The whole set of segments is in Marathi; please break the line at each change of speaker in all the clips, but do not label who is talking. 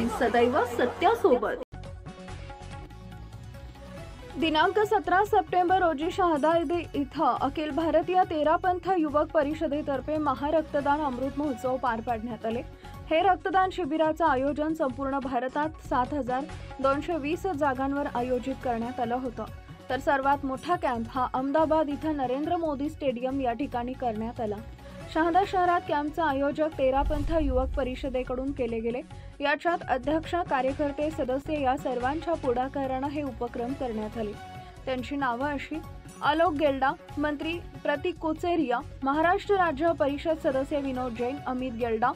सदैव सत्यासोबत। दिनांक 17 सप्टेंबर रोजी शहादा इथं अखिल भारतीय तेरापंथ युवक परिषदेतर्फे महारक्तदान अमृत महोत्सव पार पाडण्यात आले। हे रक्तदान शिबिराचं आयोजन संपूर्ण भारतात 7220 जागांवर आयोजित करण्यात आलं होतं। तर सर्वात मोठा कॅम्प हा अहमदाबाद इथं नरेंद्र मोदी स्टेडियम या ठिकाणी करण्यात आला। शहादा शहरात कॅम्पचं आयोजक तेरापंथ युवक परिषदेकडून केले गेले। याच्यात अध्यक्ष, कार्यकर्ते, सदस्य या सर्वांच्या पुढाकाराने हे उपक्रम करण्यात आले। त्यांची नावं अशी: आलोक गेल्डा, मंत्री प्रतीक कोचेरिया, महाराष्ट्र राज्य परिषद सदस्य विनोद जैन, अमित गेल्डा,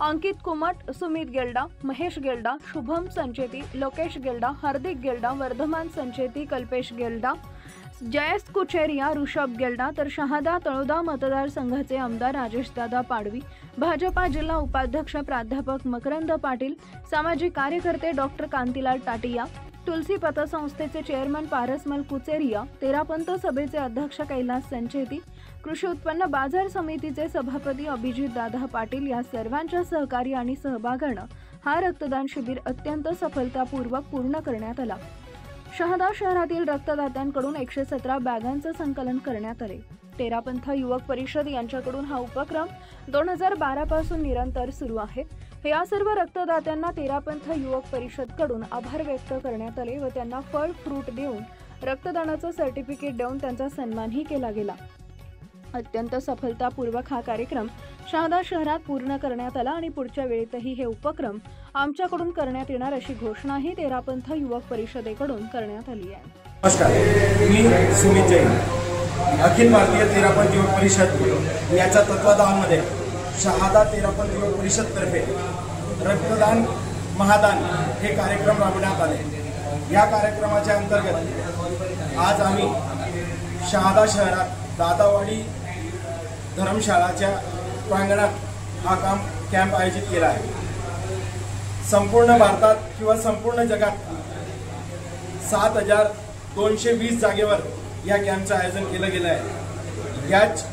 अंकित कुमट, सुमित गेल्डा, महेश गेल्डा, शुभम संचेती, लोकेश गेल्डा, हार्दिक गेल्डा, वर्धमान संचेती, कल्पेश गेल्डा, जयेश कुचेरिया, ऋषभ गेल्डा। तर शहादा तळोदा मतदारसंघाचे आमदार राजेशदादा पाडवी, भाजपा जिल्हा उपाध्यक्ष प्राध्यापक मकरंद पाटील, सामाजिक कार्यकर्ते डॉक्टर कांतीलाल टाटिया, तुलसी पतसंस्थेचे चेअरमन पारसमल कुचेरिया, तेरापंथ सभेचे अध्यक्ष कैलास संचेती, कृषी उत्पन्न बाजार समितीचे सभापती अभिजित दादा पाटील या सर्वांच्या सहकार्य आणि सहभागाने हा रक्तदान शिबिर अत्यंत सफलतापूर्वक पूर्ण करण्यात आला। शहादा शहरातील रक्तदात्यांकडून 117 बॅगांचं संकलन करण्यात आले। तेरापंथ युवक परिषद यांच्याकडून हा उपक्रम 2012 पासून निरंतर सुरू आहे। या सर्व रक्तदात्यांना तेरापंथ युवक परिषदकडून आभार व्यक्त करण्यात आले व त्यांना फळ फ्रूट देऊन रक्तदानाचं सर्टिफिकेट देऊन त्यांचा सन्मानही केला गेला। अत्यंत सफलतापूर्वक हा कार्यक्रम शहादा शहरात पूर्ण करण्यात आला आणि पुढच्या वेळेतही हे उपक्रम आमच्याकडून करण्यात येणार अशी घोषणाही तेरापंथ युवक परिषदेकडून करण्यात आली आहे।
नमस्कार, मी सुमित जैन, अखिल भारतीय तेरापंथ युवक परिषद याच्या तत्वाधानामध्ये शहादा तेरापंथ युवक परिषद तर्फे रक्तदान महादान हे कार्यक्रम राबवण्यात आले। या कार्यक्रमाच्या अंतर्गत आज आम्ही शहादा शहरात दादावाडी धर्मशाळाच्या प्रांगणात हा कॅम्प आयोजित केला आहे। संपूर्ण भारतात किंवा संपूर्ण जगात 7220 जागेवर या कॅम्पचं आयोजन केलं गेलं आहे। याच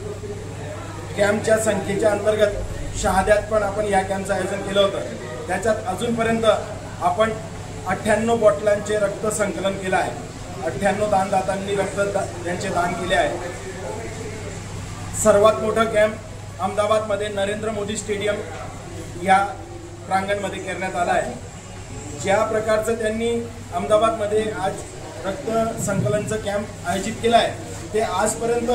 कॅम्पच्या संख्येच्या अंतर्गत शहाद्यात पण आपण या कॅम्पचं आयोजन केलं होतं। त्याच्यात अजूनपर्यंत आपण 98 बॉटलांचे रक्त संकलन केलं आहे। 98 दानदात्यांनी रक्त यांचे दान केले आहे। सर्वात मोठा कॅम्प अहमदाबादमध्ये नरेंद्र मोदी स्टेडियम या प्रांगणमध्ये करण्यात आला आहे। ज्या प्रकारचं त्यांनी अहमदाबादमध्ये आज रक्त संकलनचं कॅम्प आयोजित केला आहे ते आजपर्यंत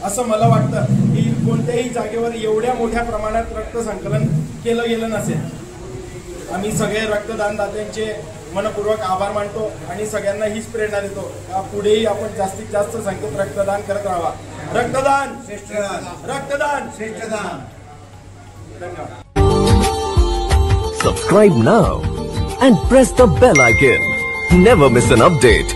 असं मला वाटतं की कोणत्याही जागेवर एवढ्या मोठ्या प्रमाणात रक्त संकलन केलं गेलं नसेल। आम्ही सगळे रक्तदानदात्यांचे मनपूर्वक आभार मानतो आणि सगळ्यांना हीच प्रेरणा देतो पुढेही आपण जास्तीत जास्त संख्येत रक्तदान करत राहावा। रक्तदान श्रेष्ठदान, रक्तदान श्रेष्ठदान। धन्यवाद।
Subscribe now and press the bell icon. Never miss an update.